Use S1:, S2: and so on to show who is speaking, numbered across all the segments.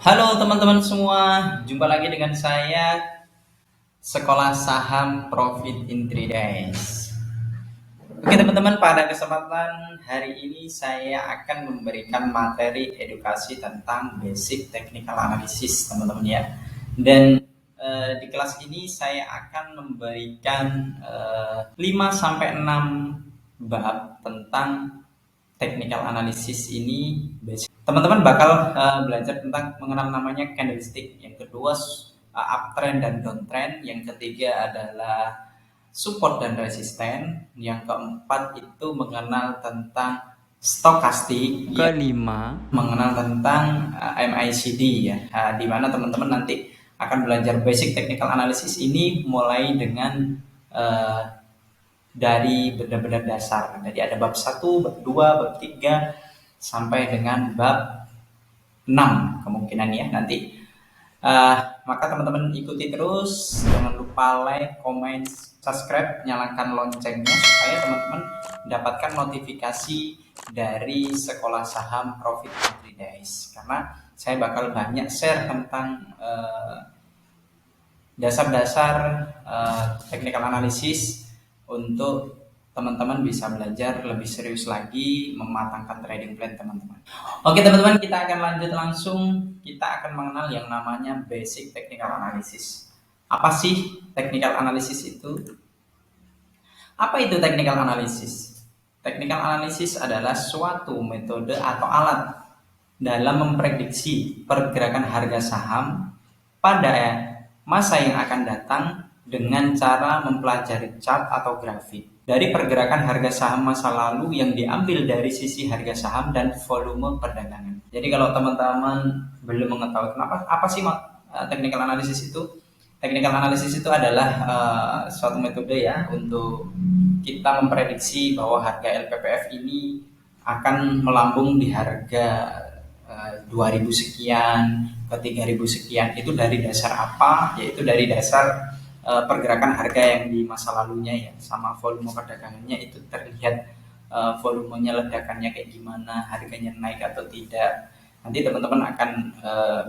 S1: Halo teman-teman semua, jumpa lagi dengan saya Sekolah Saham Profit in 3 Days. Oke teman-teman, pada kesempatan hari ini saya akan memberikan materi edukasi tentang basic technical analysis teman-teman ya. Dan di kelas ini saya akan memberikan 5 sampai 6 bab tentang technical analysis ini basic. Teman-teman bakal belajar tentang mengenal namanya candlestick. Yang kedua uptrend dan downtrend. Yang ketiga adalah support dan resisten. Yang keempat itu mengenal tentang stokastik. Kelima mengenal tentang MACD ya. Di mana teman-teman nanti akan belajar basic technical analysis ini mulai dengan dari benar-benar dasar. Jadi ada bab 1, bab 2, bab 3 sampai dengan bab 6 kemungkinan ya nanti. Maka teman-teman ikuti terus, jangan lupa like, comment, subscribe, nyalakan loncengnya supaya teman-teman mendapatkan notifikasi dari Sekolah Saham Profit in 3 Days. Karena saya bakal banyak share tentang dasar-dasar technical analysis untuk teman-teman bisa belajar lebih serius lagi mematangkan trading plan teman-teman. Oke teman-teman, kita akan lanjut langsung. Kita akan mengenal yang namanya basic technical analysis. Apa sih technical analysis itu? Apa itu technical analysis? Technical analysis adalah suatu metode atau alat dalam memprediksi pergerakan harga saham pada masa yang akan datang dengan cara mempelajari chart atau grafik dari pergerakan harga saham masa lalu yang diambil dari sisi harga saham dan volume perdagangan. Jadi kalau teman-teman belum mengetahui kenapa apa sih technical analysis itu? Technical analysis itu adalah suatu metode ya untuk kita memprediksi bahwa harga LPPF ini akan melambung di harga 2000 sekian ke 3000 sekian. Itu dari dasar apa? Yaitu dari dasar pergerakan harga yang di masa lalunya ya, sama volume perdagangannya itu terlihat volumenya ledakannya kayak gimana, harganya naik atau tidak. Nanti teman-teman akan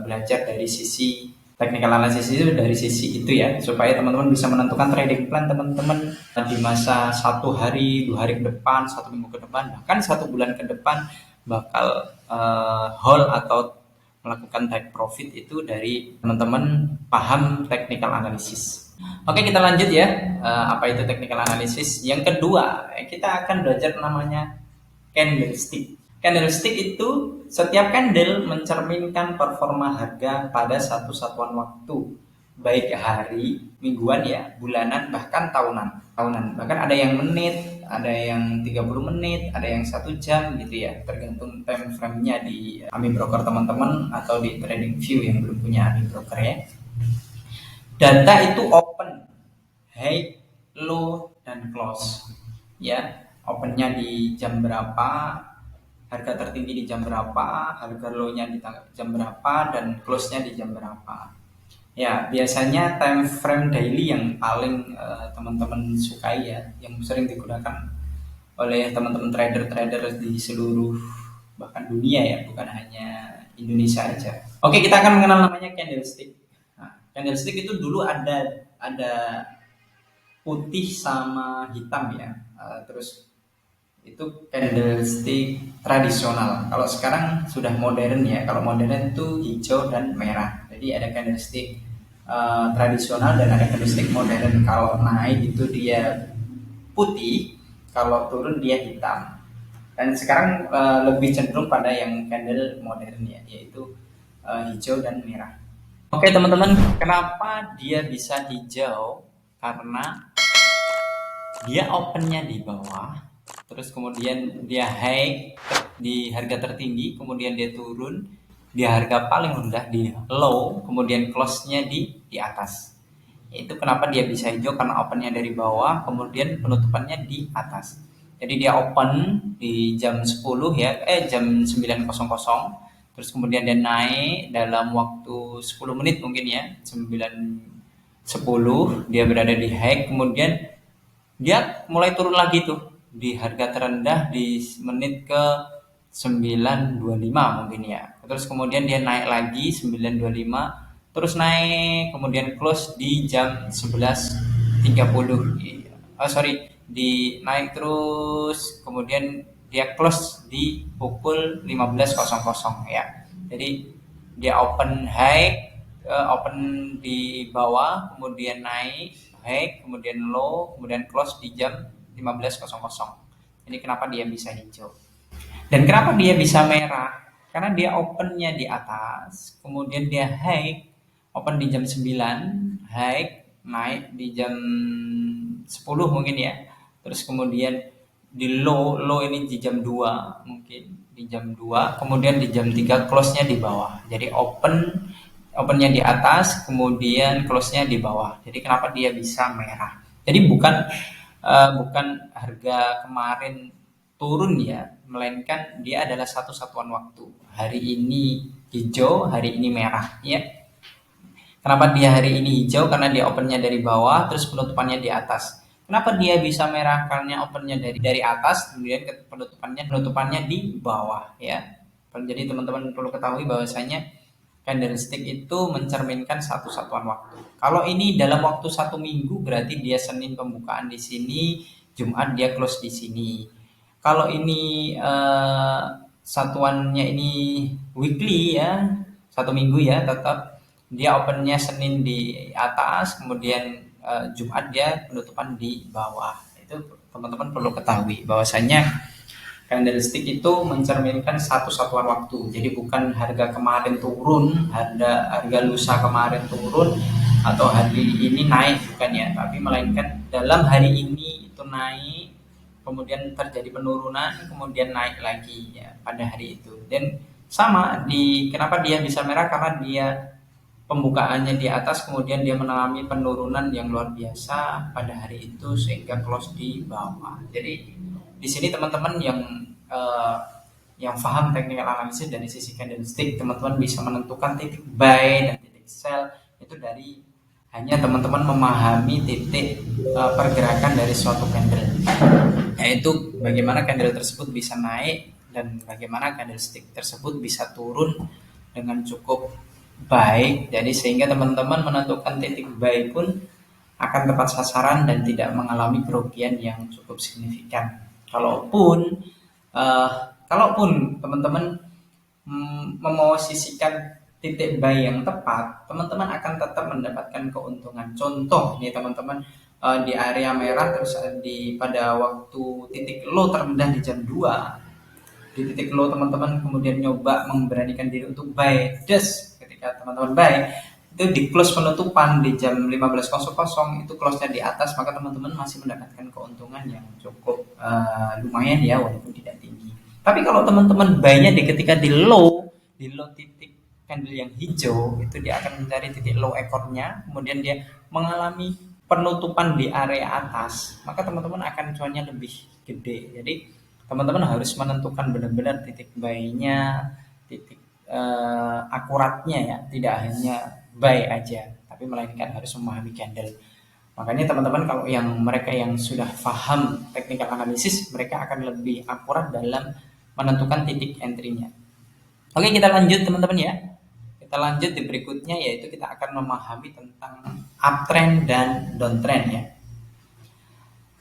S1: belajar dari sisi technical analysis itu, dari sisi itu ya, supaya teman-teman bisa menentukan trading plan teman-teman di masa 1 hari, 2 hari ke depan, 1 minggu ke depan, bahkan 1 bulan ke depan bakal hold atau melakukan take profit itu dari teman-teman paham technical analysis. Oke, kita lanjut ya. Apa itu technical analysis? Yang kedua, kita akan belajar namanya candlestick. Candlestick itu setiap candle mencerminkan performa harga pada satu satuan waktu, baik hari, mingguan ya, bulanan, bahkan tahunan. Bahkan ada yang menit, ada yang 30 menit, ada yang 1 jam gitu ya, tergantung time frame-nya di AMI Broker teman-teman atau di TradingView yang belum punya AMI Broker ya. Data itu open, high, low, dan close. Ya, opennya di jam berapa, harga tertinggi di jam berapa, harga low-nya di jam berapa, dan close-nya di jam berapa. Ya, biasanya time frame daily yang paling teman-teman sukai ya, yang sering digunakan oleh teman-teman trader-trader di seluruh bahkan dunia ya, bukan hanya Indonesia aja. Oke, kita akan mengenal namanya candlestick. Nah, candlestick itu dulu ada putih sama hitam ya. Terus itu candlestick tradisional. Kalau sekarang sudah modern ya. Kalau modern itu hijau dan merah. Jadi ada candlestick tradisional dan ada candlestick modern. Kalau naik itu dia putih, kalau turun dia hitam. Dan sekarang lebih cenderung pada yang candle modern ya, yaitu hijau dan merah. Oke teman-teman, kenapa dia bisa hijau? Karena dia opennya di bawah, terus kemudian dia high di harga tertinggi, kemudian dia turun di harga paling rendah di low, kemudian close-nya di atas. Itu kenapa dia bisa hijau, karena opennya dari bawah, kemudian penutupannya di atas. Jadi dia open di jam 10 ya, jam 9.00, terus kemudian dia naik dalam waktu 10 menit mungkin ya, 9.10 dia berada di high, kemudian dia mulai turun lagi tuh di harga terendah di menit ke 9.25 mungkin ya. Terus kemudian dia naik lagi 9.25, terus naik kemudian close di jam 11.30. Oh sorry, di naik terus kemudian dia close di pukul 15.00 ya. Jadi dia open high, open di bawah, kemudian naik high, kemudian low, kemudian close di jam 15.00. Ini kenapa dia bisa hijau. Dan kenapa dia bisa merah? Karena dia opennya di atas, kemudian dia high, open di jam 9, high, naik di jam 10 mungkin ya. Terus kemudian di low, low ini di jam 2 mungkin, di jam 2, kemudian di jam 3 close-nya di bawah. Jadi opennya di atas, kemudian close-nya di bawah. Jadi kenapa dia bisa merah? Jadi bukan harga kemarin turun ya, melainkan dia adalah satu satuan waktu. Hari ini hijau, hari ini merah ya. Kenapa dia hari ini hijau? Karena dia opennya dari bawah, terus penutupannya di atas. Kenapa dia bisa merah? Karena opennya dari atas, kemudian penutupannya di bawah ya. Jadi teman-teman perlu ketahui bahwasanya candlestick itu mencerminkan satu satuan waktu. Kalau ini dalam waktu 1 minggu berarti dia Senin pembukaan di sini, Jumat dia close di sini. Kalau ini satuannya ini weekly ya, 1 minggu ya, tetap dia opennya Senin di atas, kemudian Jumat dia penutupan di bawah. Itu teman-teman perlu ketahui bahwasanya candlestick itu mencerminkan satu satuan waktu. Jadi bukan harga kemarin turun, harga lusa kemarin turun, atau hari ini naik, bukan ya, tapi melainkan dalam hari ini itu naik, kemudian terjadi penurunan, kemudian naik lagi ya pada hari itu. Dan sama kenapa dia bisa merah, karena dia pembukaannya di atas, kemudian dia mengalami penurunan yang luar biasa pada hari itu sehingga close di bawah. Jadi di sini teman-teman yang paham technical analysis dari sisi candlestick, teman-teman bisa menentukan titik buy dan titik sell itu dari hanya teman-teman memahami titik pergerakan dari suatu candle, yaitu bagaimana candle tersebut bisa naik dan bagaimana candlestick tersebut bisa turun dengan cukup baik. Jadi sehingga teman-teman menentukan titik buy pun akan tepat sasaran dan tidak mengalami kerugian yang cukup signifikan. Kalaupun teman-teman memosisikan titik buy yang tepat, teman-teman akan tetap mendapatkan keuntungan. Contoh nih teman-teman, di area merah, terus pada waktu titik low terendah di jam 2, di titik low teman-teman kemudian nyoba memberanikan diri untuk buy. Ketika teman-teman buy, itu di close penutupan di jam 15.00 itu close-nya di atas, maka teman-teman masih mendapatkan keuntungan yang cukup lumayan ya, walaupun tidak tinggi. Tapi kalau teman-teman buy-nya ketika di low titik candle yang hijau, itu dia akan mencari titik low ekornya, kemudian dia mengalami penutupan di area atas, maka teman-teman akan cuannya lebih gede. Jadi teman-teman harus menentukan benar-benar titik buy-nya, titik akuratnya ya, tidak hanya buy aja, tapi melainkan harus memahami candle. Makanya teman-teman kalau mereka yang sudah paham technical analysis, mereka akan lebih akurat dalam menentukan titik entry-nya. Oke, kita lanjut teman-teman ya. Kita lanjut di berikutnya, yaitu kita akan memahami tentang uptrend dan downtrend ya.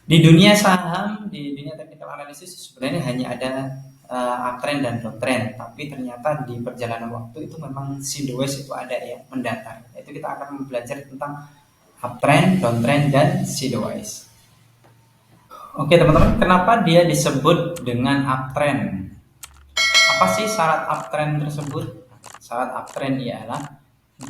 S1: Di dunia saham, di dunia technical analysis sebenarnya hanya ada uptrend dan downtrend, tapi ternyata di perjalanan waktu itu memang sideways itu ada ya, mendatar. Itu kita akan belajar tentang uptrend, downtrend, dan sideways. Oke teman-teman, kenapa dia disebut dengan uptrend? Apa sih syarat uptrend tersebut? Syarat uptrend ialah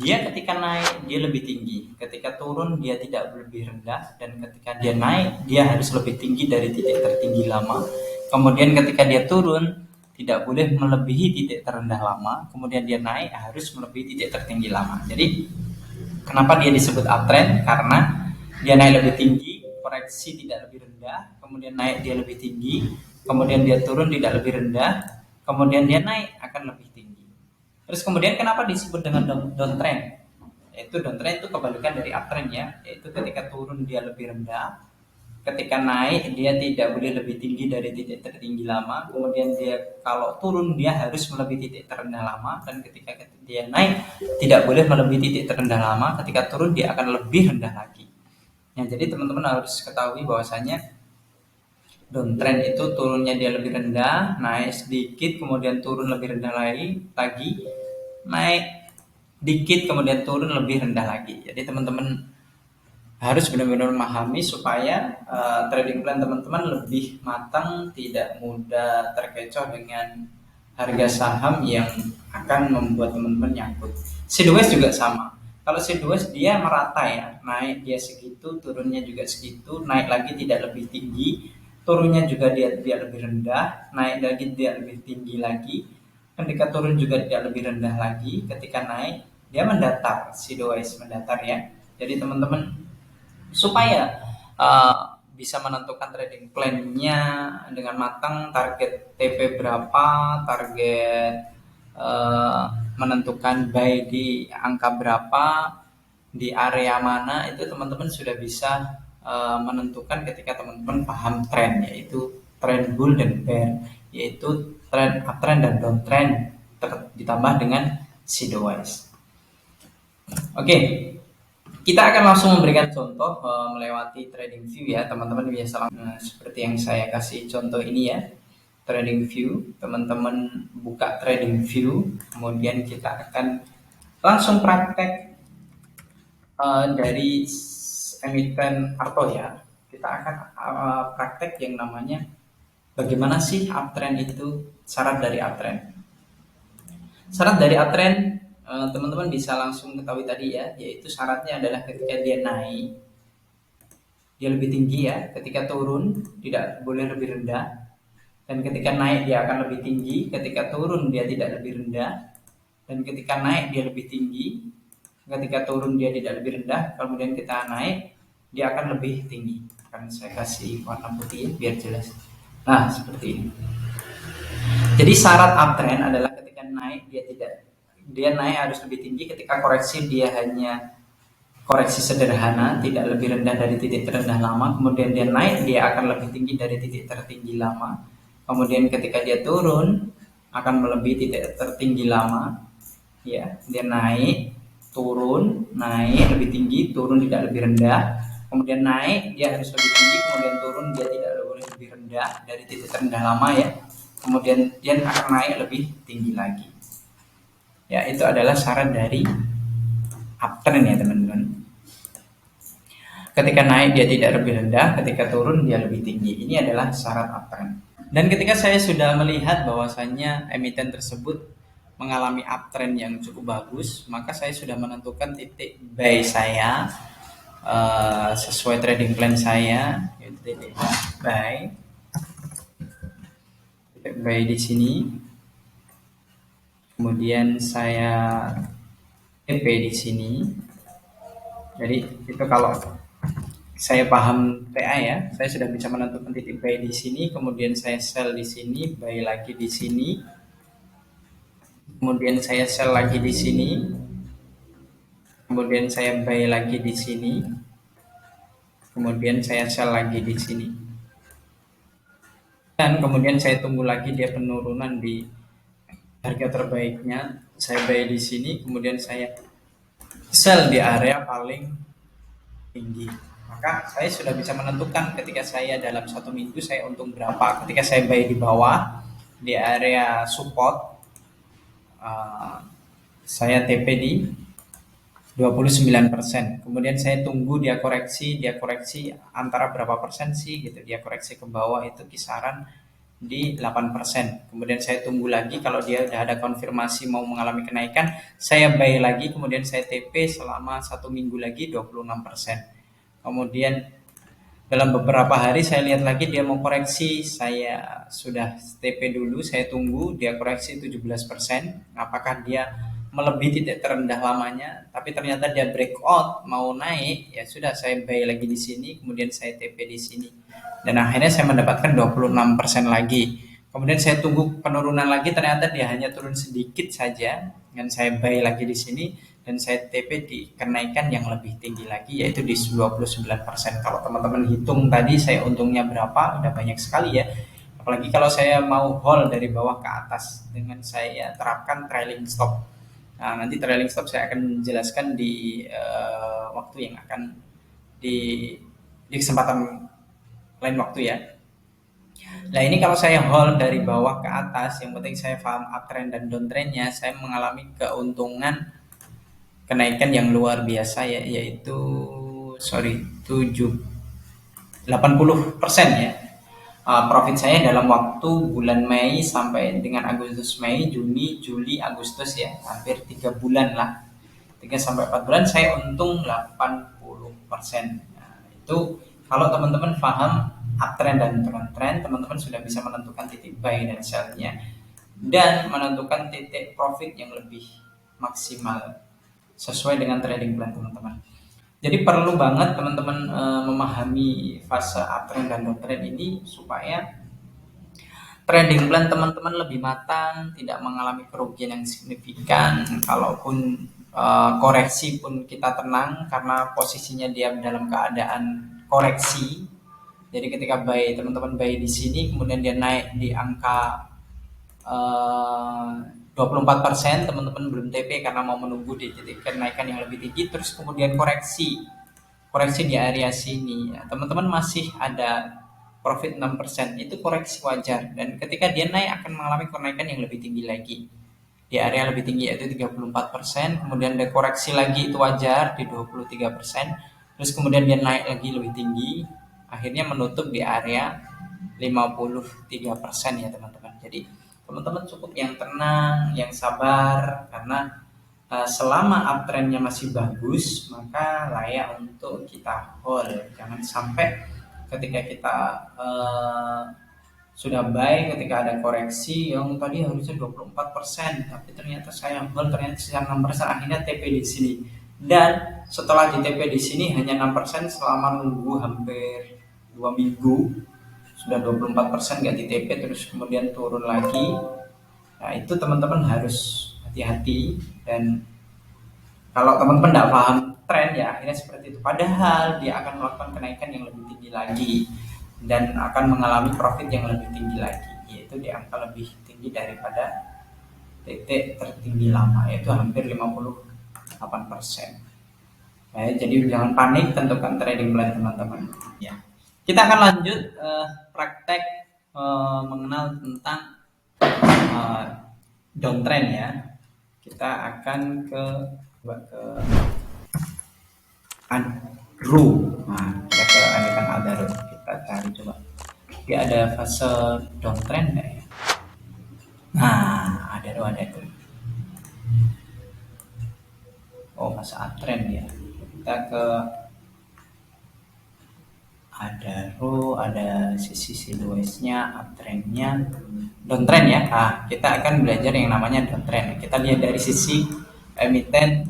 S1: dia ketika naik dia lebih tinggi, ketika turun dia tidak lebih rendah, dan ketika dia naik dia harus lebih tinggi dari titik tertinggi lama. Kemudian ketika dia turun tidak boleh melebihi titik terendah lama, kemudian dia naik harus melebihi titik tertinggi lama. Jadi kenapa dia disebut uptrend? Karena dia naik lebih tinggi, koreksi tidak lebih rendah, kemudian naik dia lebih tinggi, kemudian dia turun tidak lebih rendah, kemudian dia naik akan lebih tinggi. Terus kemudian kenapa disebut dengan downtrend? Yaitu downtrend itu kebalikan dari uptrend ya, yaitu ketika turun dia lebih rendah, ketika naik dia tidak boleh lebih tinggi dari titik tertinggi lama, kemudian dia kalau turun dia harus melebihi titik terendah lama, dan ketika dia naik tidak boleh melebihi titik terendah lama, ketika turun dia akan lebih rendah lagi. Ya, jadi teman-teman harus ketahui bahwasanya downtrend itu turunnya dia lebih rendah, naik sedikit kemudian turun lebih rendah lagi, naik dikit kemudian turun lebih rendah lagi. Jadi teman-teman harus benar-benar memahami supaya trading plan teman-teman lebih matang, tidak mudah terkecoh dengan harga saham yang akan membuat teman-teman nyangkut. Sideways juga sama. Kalau sideways dia merata ya, naik dia segitu, turunnya juga segitu, naik lagi tidak lebih tinggi, turunnya juga dia lebih rendah, naik lagi dia lebih tinggi lagi, ketika turun juga tidak lebih rendah lagi, ketika naik dia mendatar, sideways mendatar ya. Jadi teman-teman supaya bisa menentukan trading plan-nya dengan matang, target TP berapa, target menentukan buy di angka berapa, di area mana, itu teman-teman sudah bisa menentukan ketika teman-teman paham tren, yaitu trend bull dan bear, yaitu trend uptrend dan downtrend ditambah dengan sideways. Oke, kita akan langsung memberikan contoh melewati trading view ya teman-teman. Biasa seperti yang saya kasih contoh ini ya, trading view. Teman-teman buka trading view, kemudian kita akan langsung praktek dari emiten Arto ya. Kita akan praktek yang namanya bagaimana sih uptrend itu, syarat dari uptrend. Syarat dari uptrend teman-teman bisa langsung ketahui tadi ya, yaitu syaratnya adalah ketika dia naik dia lebih tinggi ya, ketika turun tidak boleh lebih rendah, dan ketika naik dia akan lebih tinggi, ketika turun dia tidak lebih rendah, dan ketika naik dia lebih tinggi, ketika turun dia tidak lebih rendah, kemudian kita naik dia akan lebih tinggi. Akan saya kasih warna putih ya, biar jelas. Nah seperti ini. Jadi syarat uptrend adalah ketika naik dia naik harus lebih tinggi, ketika koreksi dia hanya koreksi sederhana, tidak lebih rendah dari titik terendah lama, kemudian dia naik dia akan lebih tinggi dari titik tertinggi lama, kemudian ketika dia turun akan melebihi titik tertinggi lama ya, dia naik turun, naik lebih tinggi, turun tidak lebih rendah, kemudian naik dia harus lebih tinggi, kemudian turun dia tidak boleh lebih rendah dari titik terendah lama ya, kemudian dia akan naik lebih tinggi lagi ya. Itu adalah syarat dari uptrend ya teman-teman. Ketika naik dia tidak lebih rendah, ketika turun dia lebih tinggi. Ini adalah syarat uptrend. Dan ketika saya sudah melihat bahwasannya emiten tersebut mengalami uptrend yang cukup bagus, maka saya sudah menentukan titik buy saya sesuai trading plan saya, yaitu titik buy. Titik buy di sini. Kemudian saya TP di sini. Jadi itu kalau saya paham TA ya, saya sudah bisa menentukan titik buy di sini, kemudian saya sell di sini, buy lagi di sini, kemudian saya sell lagi di sini, kemudian saya buy lagi di sini, kemudian saya sell lagi di sini, dan kemudian saya tunggu lagi dia penurunan di harga terbaiknya, saya buy di sini, kemudian saya sell di area paling tinggi. Maka saya sudah bisa menentukan ketika saya dalam satu minggu saya untung berapa. Ketika saya buy di bawah di area support, saya TP di 29%. Kemudian saya tunggu dia koreksi antara berapa persen sih gitu. Dia koreksi ke bawah itu kisaran di 8%. Kemudian saya tunggu lagi, kalau dia sudah ada konfirmasi mau mengalami kenaikan, saya buy lagi, kemudian saya TP selama satu minggu lagi 26%. Kemudian dalam beberapa hari saya lihat lagi dia mau koreksi, saya sudah TP dulu, saya tunggu dia koreksi 17%. Apakah dia melebihi titik terendah lamanya, tapi ternyata dia breakout mau naik, ya sudah saya buy lagi di sini, kemudian saya TP di sini. Dan akhirnya saya mendapatkan 26% lagi. Kemudian saya tunggu penurunan lagi, ternyata dia hanya turun sedikit saja, dan saya buy lagi di sini, dan saya TP di kenaikan yang lebih tinggi lagi, yaitu di 29%. Kalau teman-teman hitung tadi saya untungnya berapa, udah banyak sekali ya. Apalagi kalau saya mau hold dari bawah ke atas dengan saya terapkan trailing stop. Nah, nanti trailing stop saya akan jelaskan di waktu yang akan di kesempatan lain waktu ya. Nah, ini kalau saya hold dari bawah ke atas, yang penting saya paham uptrend dan downtrendnya, saya mengalami keuntungan kenaikan yang luar biasa ya, yaitu 80% ya. Profit saya dalam waktu bulan Mei sampai dengan Agustus, Mei, Juni, Juli, Agustus ya, hampir 3 bulan lah, 3 sampai 4 bulan saya untung 80%. Nah, itu kalau teman-teman paham uptrend dan downtrend, teman-teman sudah bisa menentukan titik buy dan sell-nya dan menentukan titik profit yang lebih maksimal sesuai dengan trading plan teman-teman. Jadi perlu banget teman-teman memahami fase uptrend dan downtrend ini supaya trading plan teman-teman lebih matang, tidak mengalami kerugian yang signifikan. Kalaupun koreksi pun kita tenang karena posisinya dia dalam keadaan koreksi. Jadi ketika buy, teman-teman buy di sini, kemudian dia naik di angka 24%, teman-teman belum TP karena mau menunggu di titik kenaikan yang lebih tinggi, terus kemudian koreksi di area sini ya, teman-teman masih ada profit 6%, itu koreksi wajar, dan ketika dia naik akan mengalami kenaikan yang lebih tinggi lagi di area lebih tinggi yaitu 34%, kemudian ada koreksi lagi, itu wajar di 23%, terus kemudian dia naik lagi lebih tinggi, akhirnya menutup di area 53% ya teman-teman. Jadi teman-teman cukup yang tenang, yang sabar, karena selama uptrendnya masih bagus maka layak untuk kita hold. Jangan sampai ketika kita sudah buy, ketika ada koreksi yang tadi harusnya 24%, tapi ternyata saya hold, ternyata sisa 6%, akhirnya TP di sini. Dan setelah di TP di sini hanya 6% selama nunggu hampir 2 minggu, sudah 24% nggak di TP, terus kemudian turun lagi. Nah, itu teman-teman harus hati-hati, dan kalau teman-teman tidak paham tren ya akhirnya seperti itu, padahal dia akan melakukan kenaikan yang lebih tinggi lagi dan akan mengalami profit yang lebih tinggi lagi, yaitu di angka lebih tinggi daripada titik tertinggi lama, yaitu hampir 58%. Ya, jadi jangan panik, tentukan trading plan teman-teman ya. Kita akan lanjut praktek mengenal tentang downtrend ya. Kita akan ke Adaro. Nah, kita ke American Adaro. Kita cari coba. Dia ada fase downtrend nggak ya? Nah, Adaro ada tuh. Oh, fase uptrend ya. Kita ke Adaro, ada sisi sideways-nya, uptrend-nya, downtrend ya. Nah, kita akan belajar yang namanya downtrend. Kita lihat dari sisi emiten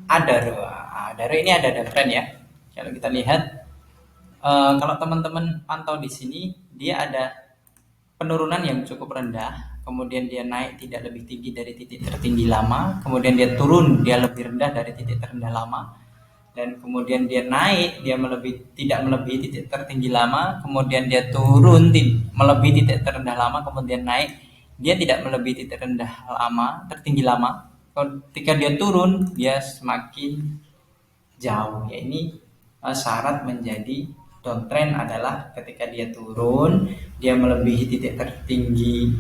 S1: Adaro. Adaro ini ada downtrend ya. Kalau kita lihat, kalau teman-teman pantau di sini, dia ada penurunan yang cukup rendah, kemudian dia naik tidak lebih tinggi dari titik tertinggi lama, kemudian dia turun, dia lebih rendah dari titik terendah lama, dan kemudian dia naik, dia tidak melebihi titik tertinggi lama, kemudian dia turun melebihi titik terendah lama, kemudian naik, dia tidak melebihi titik tertinggi lama. Ketika dia turun, dia semakin jauh. Ya, ini syarat menjadi downtrend adalah ketika dia turun, dia melebihi titik tertinggi,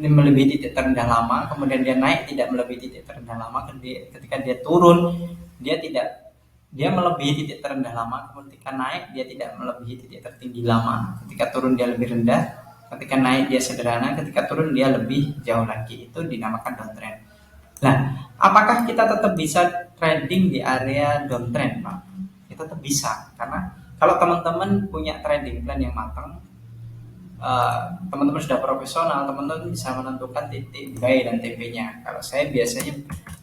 S1: melebihi titik terendah lama, kemudian dia naik tidak melebihi titik terendah lama. Ketika dia turun, dia melebihi titik terendah lama, ketika naik dia tidak melebihi titik tertinggi lama, ketika turun dia lebih rendah, ketika naik dia sederhana, ketika turun dia lebih jauh lagi. Itu dinamakan downtrend. Nah, apakah kita tetap bisa trading di area downtrend, Pak? Kita tetap bisa, karena kalau teman-teman punya trading plan yang matang, teman-teman sudah profesional, teman-teman bisa menentukan titik buy dan TP-nya. Kalau saya biasanya,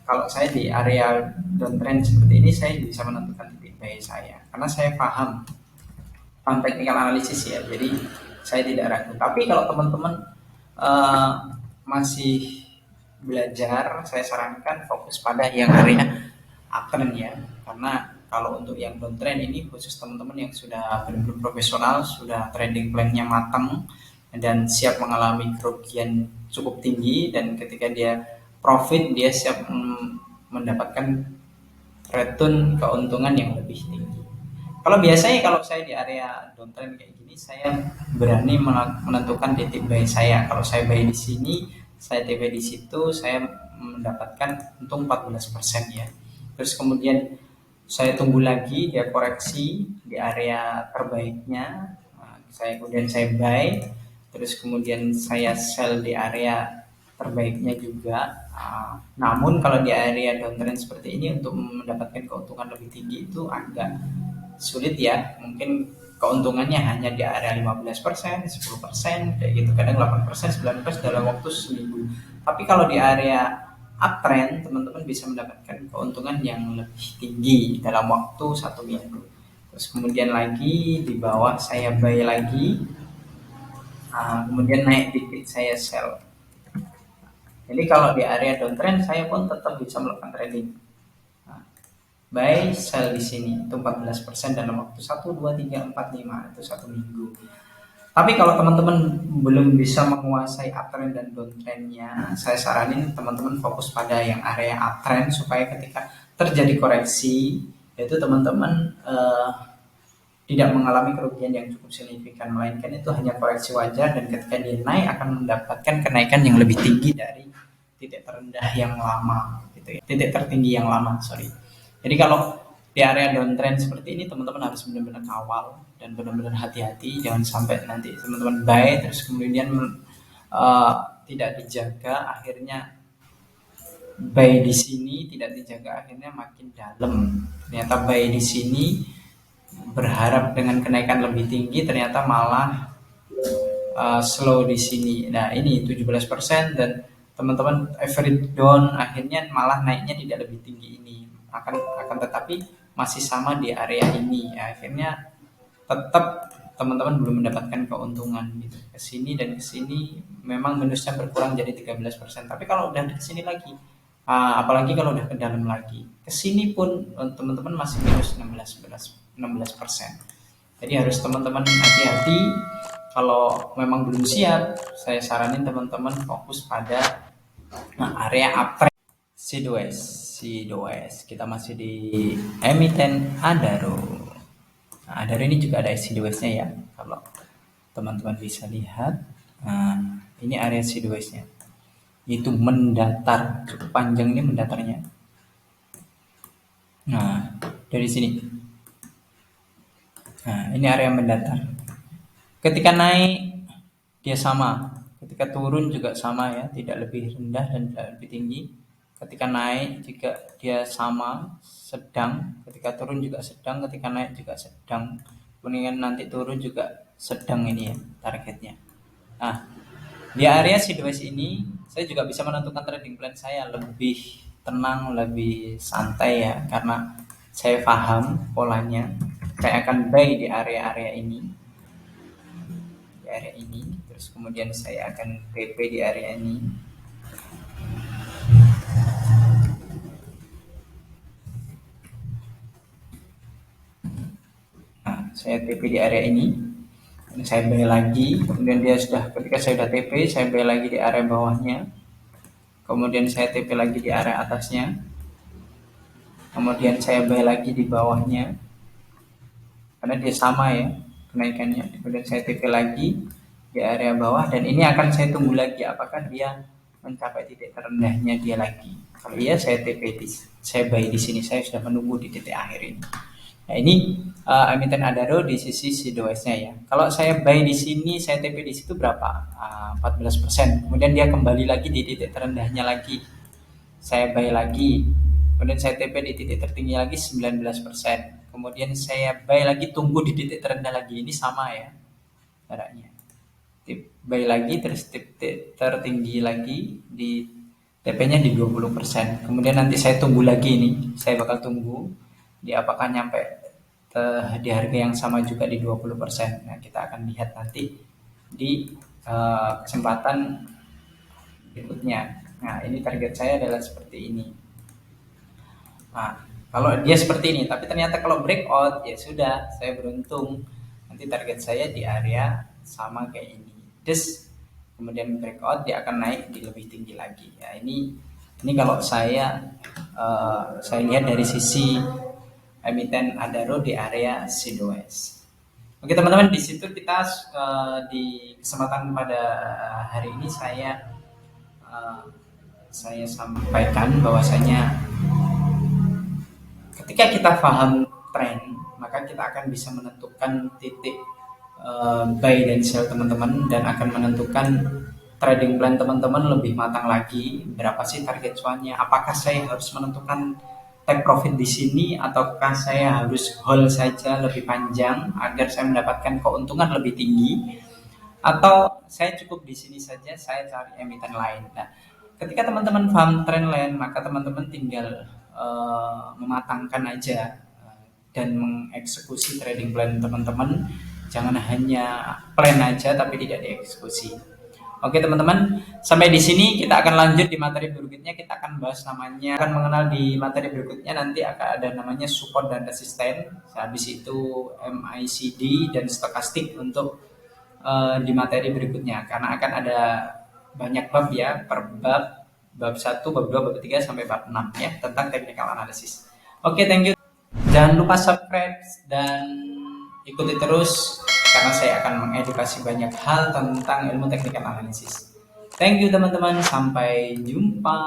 S1: kalau saya di area downtrend seperti ini, saya bisa menentukan titik buy saya, karena saya paham technical analysis ya, jadi saya tidak ragu. Tapi kalau teman-teman masih belajar, saya sarankan fokus pada yang area uptrend ya, karena kalau untuk yang downtrend ini khusus teman-teman yang sudah benar-benar profesional, sudah trading plan-nya matang dan siap mengalami kerugian cukup tinggi, dan ketika dia profit dia siap mendapatkan return keuntungan yang lebih tinggi. Kalau biasanya kalau saya di area downtrend kayak gini, saya berani menentukan titik buy saya. Kalau saya buy di sini, saya TP di situ, saya mendapatkan untung 14% ya. Terus kemudian saya tunggu lagi dia koreksi di area terbaiknya, saya buy, terus kemudian saya sell di area terbaiknya juga. Namun kalau di area downtrend seperti ini untuk mendapatkan keuntungan lebih tinggi itu agak sulit ya. Mungkin keuntungannya hanya di area 15%, 10%, kayak gitu. Kadang 8%, 9% dalam waktu seminggu. Tapi kalau di area uptrend, teman-teman bisa mendapatkan keuntungan yang lebih tinggi dalam waktu 1 minggu. Terus kemudian lagi di bawah saya buy lagi, kemudian naik dikit saya sell. Jadi kalau di area downtrend saya pun tetap bisa melakukan trading. Buy sell di sini itu 14% dalam waktu 1, 2, 3, 4, 5 itu 1 minggu. Tapi kalau teman-teman belum bisa menguasai uptrend dan downtrendnya, saya saranin teman-teman fokus pada yang area uptrend supaya ketika terjadi koreksi, itu teman-teman tidak mengalami kerugian yang cukup signifikan, melainkan itu hanya koreksi wajar, dan ketika dia naik akan mendapatkan kenaikan yang lebih tinggi dari titik terendah yang lama, gitu ya, titik tertinggi yang lama, sorry. Jadi kalau di area downtrend seperti ini teman-teman harus benar-benar kawal dan benar-benar hati-hati, jangan sampai nanti teman-teman buy terus kemudian tidak dijaga, akhirnya buy di sini tidak dijaga, akhirnya makin dalam. Ternyata buy di sini berharap dengan kenaikan lebih tinggi, ternyata malah slow di sini. Nah, ini 17% dan teman-teman average down, akhirnya malah naiknya tidak lebih tinggi ini. Akan tetapi masih sama di area ini. Ya, akhirnya tetap teman-teman belum mendapatkan keuntungan gitu. Ke sini dan ke sini memang minusnya berkurang jadi 13%. Tapi kalau udah ke sini lagi, apalagi kalau udah ke dalam lagi, ke sini pun teman-teman masih minus 16%. Jadi harus teman-teman hati-hati. Kalau memang belum siap, saya saranin teman-teman fokus pada area uptrend. Sidoes. Kita masih di emiten Adaro. Nah, Adaro ini juga ada Sidoesnya ya. Kalau teman-teman bisa lihat, ini area Sidoesnya. Itu mendatar, cukup panjang ini mendatarnya. Nah, dari sini. Nah, ini area mendatar. Ketika naik dia sama, ketika turun juga sama ya, tidak lebih rendah dan tidak lebih tinggi. Ketika naik juga dia sama, sedang. Ketika turun juga sedang, ketika naik juga sedang. Kemudian nanti turun juga sedang, ini ya targetnya. Nah, di area sideways ini saya juga bisa menentukan trading plan saya lebih tenang, lebih santai ya, karena saya paham polanya. Saya akan buy di area-area ini, terus kemudian saya akan TP di area ini. Nah, saya TP di area ini, saya buy lagi, kemudian dia ketika saya sudah TP, saya buy lagi di area bawahnya, kemudian saya TP lagi di area atasnya, kemudian saya buy lagi di bawahnya karena dia sama ya kenaikannya, kemudian saya TP lagi di area bawah, dan ini akan saya tunggu lagi apakah dia mencapai titik terendahnya dia lagi. Kalau iya saya TP saya buy di sini, saya sudah menunggu di titik akhir ini. Nah, ini emiten Adaro di sisi sideways-nya ya. Kalau saya buy di sini, saya TP di situ berapa? 14%. Kemudian dia kembali lagi di titik terendahnya lagi. Saya buy lagi. Kemudian saya TP di titik tertinggi lagi 19%. Kemudian saya buy lagi, tunggu di titik terendah lagi. Ini sama ya jaraknya. Buy lagi, terus titik tertinggi lagi di TP-nya di 20%. Kemudian nanti saya tunggu lagi ini. Saya bakal tunggu di apakah nyampe di harga yang sama juga di 20%. Nah, kita akan lihat nanti di kesempatan berikutnya. Nah, ini target saya adalah seperti ini. Nah, kalau dia seperti ini, tapi ternyata kalau breakout, ya sudah, saya beruntung. Nanti target saya di area sama kayak ini. Terus kemudian breakout, dia akan naik di lebih tinggi lagi. Ya, ini kalau saya lihat dari sisi emiten Adaro di area sideways. Oke teman-teman, di situ kita di kesempatan pada hari ini eh, saya sampaikan bahwasanya ketika kita paham tren, maka kita akan bisa menentukan titik buy dan sell teman-teman, dan akan menentukan trading plan teman-teman lebih matang lagi. Berapa sih target cuannya? Apakah saya harus menentukan take profit di sini, ataukah saya harus hold saja lebih panjang agar saya mendapatkan keuntungan lebih tinggi, atau saya cukup di sini saja, saya cari emiten lain. Nah, ketika teman-teman paham trend lain, maka teman-teman tinggal mematangkan aja dan mengeksekusi trading plan teman-teman. Jangan hanya plan aja tapi tidak dieksekusi. Oke teman-teman, sampai di sini kita akan lanjut di materi berikutnya. Kita akan bahas namanya, akan mengenal di materi berikutnya nanti akan ada namanya support dan resisten. Habis itu MACD dan stokastik untuk di materi berikutnya, karena akan ada banyak bab ya, per bab 1, bab 2, bab 3 sampai bab 6 ya, tentang technical analysis. Oke, thank you. Jangan lupa subscribe dan ikuti terus, karena saya akan mengedukasi banyak hal tentang ilmu technical analysis. Thank you teman-teman, sampai jumpa.